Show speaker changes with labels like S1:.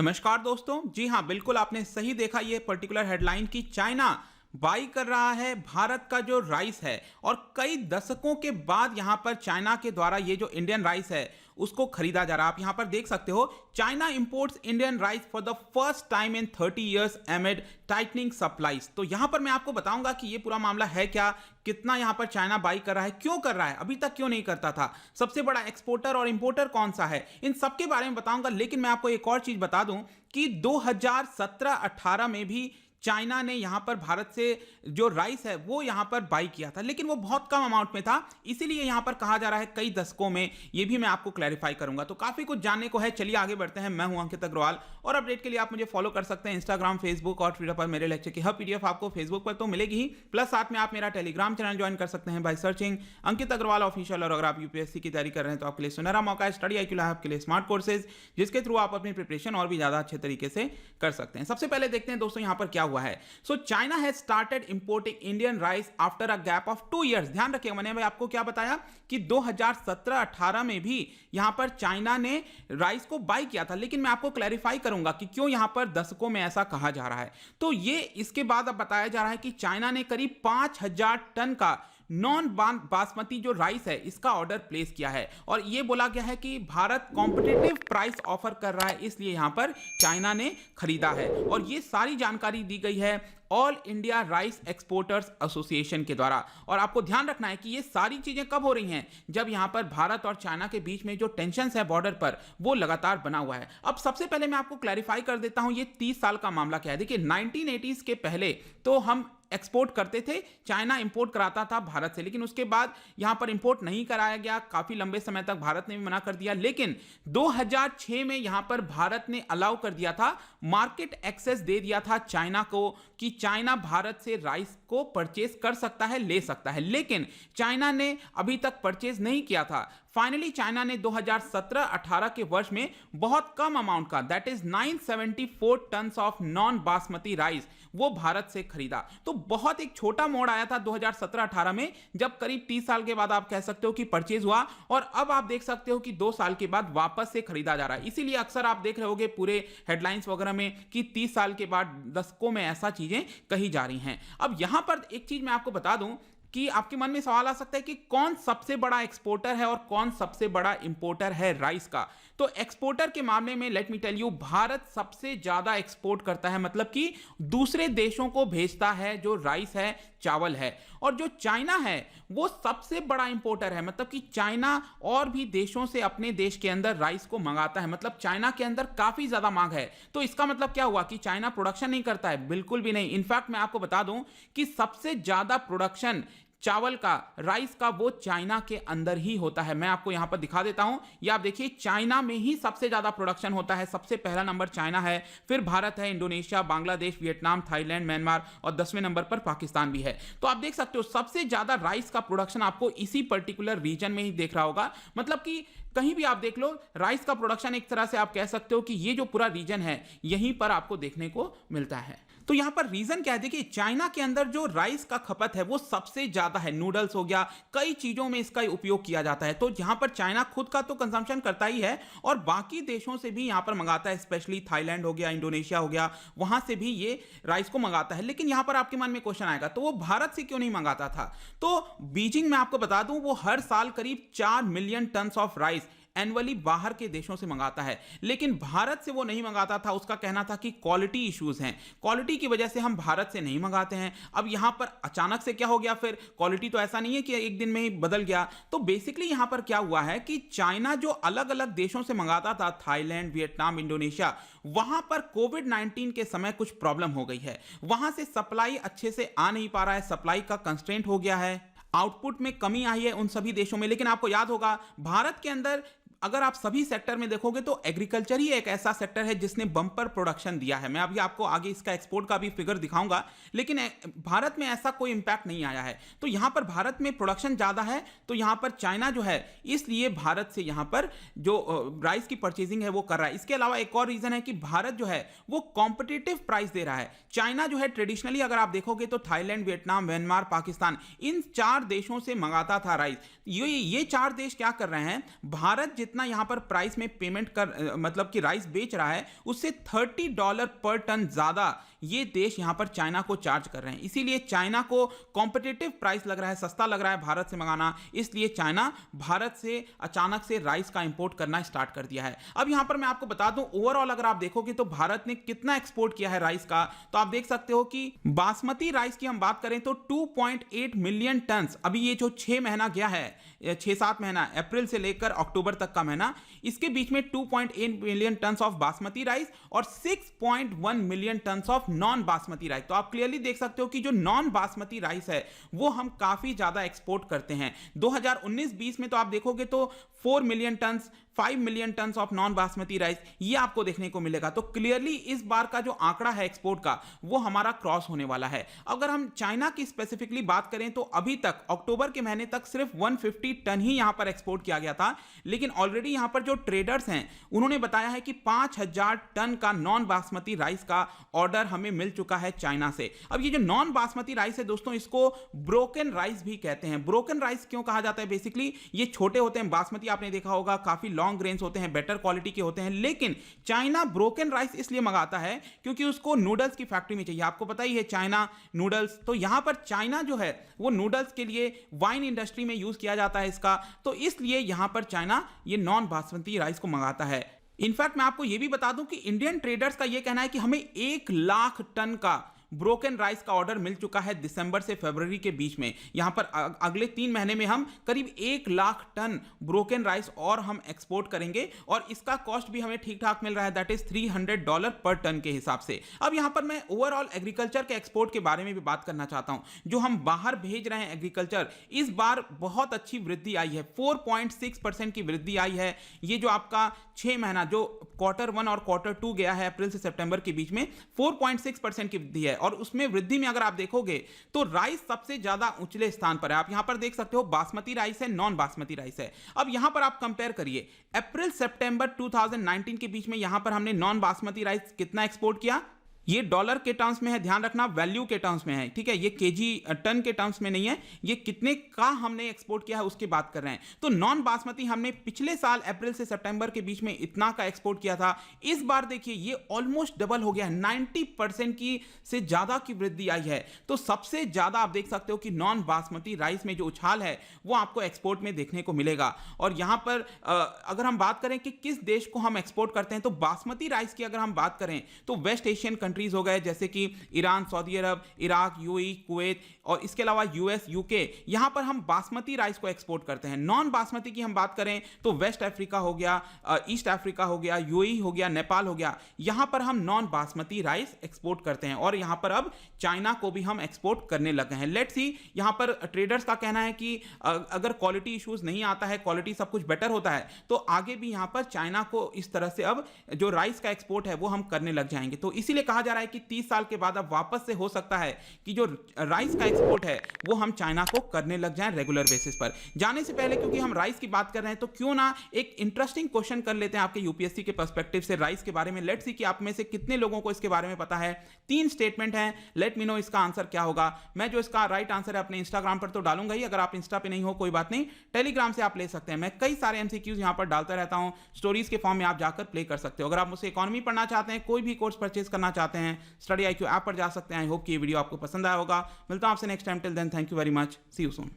S1: नमस्कार दोस्तों। जी हाँ, बिल्कुल आपने सही देखा ये पर्टिकुलर हेडलाइन की चाइना बाई कर रहा है भारत का जो राइस है और कई दशकों के बाद यहां पर चाइना के द्वारा ये जो इंडियन राइस है उसको खरीदा जा रहा है। आप यहां पर देख सकते हो, China imports Indian rice for the first time in 30 years एमिड tightening supplies. तो यहां पर मैं आपको बताऊंगा कि ये पूरा मामला है क्या, कितना यहां पर चाइना बाई कर रहा है, क्यों कर रहा है, अभी तक क्यों नहीं करता था, सबसे बड़ा एक्सपोर्टर और इंपोर्टर कौन सा है, इन सब के बारे में बताऊंगा। लेकिन मैं आपको एक और चीज बता दूं कि 2017-18 में भी चाइना ने यहां पर भारत से जो राइस है वो यहां पर बाई किया था, लेकिन वो बहुत कम अमाउंट में था, इसीलिए यहां पर कहा जा रहा है कई दशकों में। ये भी मैं आपको क्लैरिफाई करूंगा, तो काफी कुछ जानने को है। चलिए आगे बढ़ते हैं। मैं हूं अंकित अग्रवाल और अपडेट के लिए आप मुझे फॉलो कर सकते हैं इंस्टाग्राम, फेसबुक और ट्विटर पर। मेरे लेक्चर की हर पीडीएफ आपको फेसबुक पर तो मिलेगी ही, प्लस साथ में आप मेरा टेलीग्राम चैनल ज्वाइन कर सकते हैं by searching Ankit Agrawal official. और अगर आप यूपीएससी की तैयारी कर रहे हैं तो आपके लिए सुनहरा मौका है। स्टडी IQ आपके लिए स्मार्ट कोर्सेज, जिसके थ्रू आप अपनी प्रिपरेशन और भी ज्यादा अच्छे तरीके से कर सकते हैं। सबसे पहले देखते हैं दोस्तों यहां पर क्या हुआ है। China has started importing Indian rice after a gap of 2 years। ध्यान रखिएगा, मैंने भाई आपको क्या बताया कि 2017-18 में भी यहां पर चाइना ने राइस को बाई किया था, लेकिन मैं आपको क्लैरिफाई करूंगा कि क्यों यहां पर दशकों में ऐसा कहा जा रहा है। तो ये इसके बाद अब बताया जा रहा है कि चाइना ने करीब 5000 टन का नॉन बासमती जो राइस है इसका ऑर्डर प्लेस किया है, और यह बोला गया है कि भारत कॉम्पिटिटिव प्राइस ऑफर कर रहा है, इसलिए यहां पर चाइना ने खरीदा है। और ये सारी जानकारी दी गई है all India rice exporters association के द्वारा। और आपको ध्यान रखना है कि ये सारी चीजें कब हो रही हैं, जब यहां पर भारत और चाइना के बीच में जो टेंशन है बॉर्डर पर वो लगातार बना हुआ है। अब सबसे पहले मैं आपको क्लैरिफाई कर देता हूं ये 30 साल का मामला क्या है। देखिए 1980s के पहले तो हम एक्सपोर्ट करते थे, चाइना इंपोर्ट कराता था भारत से, लेकिन उसके बाद यहां पर इंपोर्ट नहीं कराया गया, काफी लंबे समय तक भारत ने भी मना कर दिया। लेकिन 2006 में यहां पर भारत ने अलाउ कर दिया था, मार्केट एक्सेस दे दिया था चाइना को कि चाइना भारत से राइस को परचेज कर सकता है, ले सकता है। लेकिन चाइना ने अभी तक परचेज नहीं किया था। फाइनली चाइना ने 2017-18 के वर्ष में बहुत कम अमाउंट का, that is 974 ton of non basmati rice वो भारत से खरीदा। तो बहुत एक छोटा मोड़ आया था 2017-18 में, जब करीब 30 साल के बाद आप कह सकते हो कि परचेज हुआ, और अब आप देख सकते हो कि 2 साल के बाद वापस से खरीदा जा रहा है। इसीलिए अक्सर आप देख रहे होगे पूरे हेडलाइंस वगैरह में कि 30 साल के बाद दशकों में ऐसा चीजें कही जा रही हैं। अब यहां पर एक चीज मैं आपको बता दूं कि आपके मन में सवाल आ सकता है कि कौन सबसे बड़ा एक्सपोर्टर है और कौन सबसे बड़ा इंपोर्टर है राइस का। तो एक्सपोर्टर के मामले में let me tell you, Bharat सबसे ज्यादा एक्सपोर्ट करता है, मतलब कि दूसरे देशों को भेजता है जो राइस है, चावल है। और जो चाइना है वो सबसे बड़ा इंपोर्टर है, मतलब कि चाइना और भी देशों से अपने देश के अंदर राइस को मंगाता है, मतलब चाइना के अंदर काफी ज्यादा मांग है। तो इसका मतलब क्या हुआ कि चाइना प्रोडक्शन नहीं करता है? बिल्कुल भी नहीं। इनफैक्ट मैं आपको बता दूं कि सबसे ज्यादा प्रोडक्शन चावल का, राइस का, वो चाइना के अंदर ही होता है। मैं आपको यहां पर दिखा देता हूं, ये आप देखिए, चाइना में ही सबसे ज्यादा प्रोडक्शन होता है। सबसे पहला नंबर चाइना है, फिर भारत है, Indonesia, Bangladesh, Vietnam, Thailand, Myanmar और 10वें नंबर पर पाकिस्तान भी है। तो आप देख सकते हो सबसे ज्यादा राइस का प्रोडक्शन आपको इसी पर्टिकुलर रीजन में ही देख रहा होगा। मतलब कि कहीं भी आप देख लो, राइस का प्रोडक्शन एक तरह से आप कह सकते हो कि ये जो पूरा रीजन है यहीं पर आपको देखने को मिलता है। तो यहां पर रीजन क्या है? देखिए चाइना के अंदर जो राइस का खपत है वो सबसे ज्यादा है। नूडल्स हो गया, कई चीजों में इसका उपयोग किया जाता है। तो यहां पर चाइना खुद का तो कंजम्पशन करता ही है और बाकी देशों से भी यहां पर मंगाता है, स्पेशली थाईलैंड हो गया, इंडोनेशिया हो गया, वहां से भी ये राइस को मंगाता है। लेकिन यहां पर आपके मन में क्वेश्चन आएगा, तो वो भारत से क्यों नहीं मंगाता था? तो बीजिंग, मैं आपको बता दूं, वो हर साल करीब 4 million ton of rice annually बाहर के देशों से मंगाता है, लेकिन भारत से वो नहीं मंगाता था। उसका कहना था कि क्वालिटी इश्यूज हैं, क्वालिटी की वजह से हम भारत से नहीं मंगाते हैं। अब यहां पर अचानक से क्या हो गया? फिर क्वालिटी तो ऐसा नहीं है कि एक दिन में ही बदल गया। तो बेसिकली यहां पर क्या हुआ है कि चाइना जो अलग अलग देशों से मंगाता था, थाईलैंड, वियतनाम, इंडोनेशिया, वहां पर कोविड-19 के समय कुछ प्रॉब्लम हो गई है, वहां से सप्लाई अच्छे से आ नहीं पा रहा है, सप्लाई का कंस्ट्रेंट हो गया है, आउटपुट में कमी आई है उन सभी देशों में। लेकिन आपको याद होगा भारत के अंदर अगर आप सभी सेक्टर में देखोगे तो एग्रीकल्चर ही एक ऐसा सेक्टर है जिसने बम्पर प्रोडक्शन दिया है। मैं अभी आपको आगे इसका एक्सपोर्ट का भी फिगर दिखाऊंगा, लेकिन भारत में ऐसा कोई इंपैक्ट नहीं आया है। तो यहां पर भारत में प्रोडक्शन ज्यादा है, तो यहां पर चाइना जो है इसलिए भारत से यहां पर जो राइस की परचेजिंग है वो कर रहा है। इसके अलावा एक और रीजन है कि भारत जो है वो कॉम्पिटिटिव प्राइस दे रहा है। चाइना जो है ट्रेडिशनली अगर आप देखोगे तो थाईलैंड, वियतनाम, म्यांमार, पाकिस्तान, इन 4 देशों से मंगाता था राइस। ये 4 देश क्या कर रहे हैं? भारत जितना यहाँ पर प्राइस में पेमेंट कर मतलब कि राइस बेच रहा है उससे $30 पर टन ज़्यादा ये देश यहाँ पर चाइना को चार्ज कर रहे हैं। इसीलिए चाइना को कॉम्पिटिटिव प्राइस लग रहा है, सस्ता लग रहा है भारत से मंगाना, इसलिए चाइना भारत से अचानक से राइस का इंपोर्ट करना स्टार्ट कर दिया है। अब यहाँ पर मैं आपको बता दूं ओवरऑल अगर आप देखोगे तो भारत ने कितना एक्सपोर्ट किया है राइस का, तो आप देख सकते हो कि बासमती राइस की हम बात करें तो 2.8 मिलियन टन, अभी ये जो 6 महीना गया है, 6-7 महीना अप्रैल से लेकर अक्टूबर तक का महीना, इसके बीच में 2.8 million ton of basmati rice और 6.1 million ton of non basmati rice. तो आप क्लियरली देख सकते हो कि जो नॉन बासमती राइस है वो हम काफी ज्यादा एक्सपोर्ट करते हैं। 2019-20 में तो आप देखोगे तो 4 million ton, 5 million ton of non basmati rice ये आपको देखने को मिलेगा। तो क्लियरली इस बार का जो आंकड़ा है एक्सपोर्ट का वो हमारा क्रॉस होने वाला है। अगर हम चाइना की स्पेसिफिकली बात करें तो अभी तक अक्टूबर के महीने तक सिर्फ 150 टन ही यहां पर एक्सपोर्ट किया गया था, लेकिन ऑलरेडी यहां पर जो ट्रेडर्स हैं उन्होंने बताया है कि 5000 टन का नॉन बासमती राइस का ऑर्डर हमें मिल चुका है चाइना से। अब ये जो नॉन बासमती राइस है दोस्तों, इसको ब्रोकन राइस भी कहते हैं। ब्रोकन राइस क्यों कहा जाता है? बेसिकली ये छोटे होते हैं, बासमती आपने देखा होगा काफी लॉन्ग ग्रेन्स होते हैं, बेटर क्वालिटी के होते हैं, लेकिन चाइना ब्रोकन राइस इसलिए मंगाता है क्योंकि उसको नूडल्स की फैक्ट्री में चाहिए। आपको पता ही है चाइना नूडल्स, तो यहां पर चाइना जो है वो नूडल्स के लिए वाइन इंडस्ट्री में यूज किया जाता है इसका, तो इसलिए यहां पर चाइना ये नॉन बासमती राइस को मंगाता है। इनफैक्ट मैं आपको यह भी बता दूं कि इंडियन ट्रेडर्स का यह कहना है कि हमें 1 लाख टन का ब्रोकन राइस का ऑर्डर मिल चुका है दिसंबर से फरवरी के बीच में। यहां पर अगले 3 महीने में हम करीब 1 लाख टन ब्रोकन राइस और हम एक्सपोर्ट करेंगे और इसका कॉस्ट भी हमें ठीक ठाक मिल रहा है, दैट इज $300 पर टन के हिसाब से। अब यहां पर मैं ओवरऑल एग्रीकल्चर के एक्सपोर्ट के बारे में भी बात करना चाहता हूं। जो हम बाहर भेज रहे हैं एग्रीकल्चर, इस बार बहुत अच्छी वृद्धि आई है, 4.6% की वृद्धि आई है। ये जो आपका 6 महीना जो Q1 और Q2 गया है अप्रैल से सितंबर के बीच में 4.6% की वृद्धि है, और उसमें वृद्धि में अगर आप देखोगे तो राइस सबसे ज्यादा ऊंचले स्थान पर है। आप यहां पर देख सकते हो बासमती राइस है, नॉन बासमती राइस है। अब यहां पर आप कंपेयर करिए अप्रैल सितंबर 2019 के बीच में यहां पर हमने नॉन बासमती राइस कितना एक्सपोर्ट किया। ये डॉलर के टर्म्स में है, ध्यान रखना, वैल्यू के टर्म्स में है, ठीक है, ये केजी टन के टर्म्स में नहीं है, ये कितने का हमने एक्सपोर्ट किया है उसकी बात कर रहे हैं। तो नॉन बासमती हमने पिछले साल अप्रैल से सितंबर के बीच में इतना का एक्सपोर्ट किया था, इस बार देखिए ये ऑलमोस्ट डबल हो गया है, 90% की से ज्यादा की वृद्धि आई है। तो सबसे ज्यादा आप देख सकते हो कि नॉन बासमती राइस में जो उछाल है वो आपको एक्सपोर्ट में देखने को मिलेगा। और यहां पर अगर हम बात करें कि किस देश को हम एक्सपोर्ट करते हैं, तो बासमती राइस की अगर हम बात करें तो वेस्ट एशियन कंट्रीज हो गए जैसे कि ईरान, सऊदी अरब, इराक, यूएई, कुवैत और इसके अलावा यूएस, यूके, यहां पर हम बासमती राइस को एक्सपोर्ट करते हैं। नॉन बासमती की हम बात करें तो वेस्ट अफ्रीका हो गया, ईस्ट अफ्रीका हो गया, यूएई हो गया, नेपाल हो गया, यहां पर हम नॉन बासमती राइस एक्सपोर्ट करते हैं। और यहां पर अब चाइना को भी हम एक्सपोर्ट करने लगे हैं। लेट्स सी, यहां पर ट्रेडर्स का कहना है कि अगर क्वालिटी इश्यूज नहीं आता है, क्वालिटी सब कुछ बेटर होता है, तो आगे भी यहां पर चाइना को इस तरह से अब जो राइस का एक्सपोर्ट है वो हम करने लग जाएंगे। तो इसीलिए कहा जा रहा है कि 30 साल के बाद अब वापस से हो सकता है कि जो राइस का एक्सपोर्ट है वो हम चाइना को करने लग जाएं रेगुलर बेसिस पर। जाने से पहले क्योंकि हम राइस की बात कर रहे हैं तो क्यों ना एक इंटरेस्टिंग क्वेश्चन कर लेते हैं आपके यूपीएससी के पर्सपेक्टिव से राइस के बारे में। लेट्स सी कि आप में से कितने लोगों को इसके बारे में पता है। 3 स्टेटमेंट हैं, लेट मी नो इसका आंसर क्या होगा। मैं जो इसका राइट आंसर है अपने इंस्टाग्राम पर तो डालूंगा ही, अगर आप इंस्टा पे नहीं हो कोई बात नहीं, टेलीग्राम से आप ले सकते हैं। मैं कई सारे एमसीक्यूज यहां पर डालता रहता हूं, स्टोरीज के फॉर्म में आप जाकर प्ले कर सकते हो। अगर आप मुझसे इकोनॉमी पढ़ना चाहते हैं, कोई भी कोर्स परचेज करना चाहते हैं, स्टडी IQ ऐप पर जा सकते हैं। आई होप कि ये वीडियो आपको पसंद आया होगा। मिलता हूं आपसे next time, till then thank you very much, see you soon.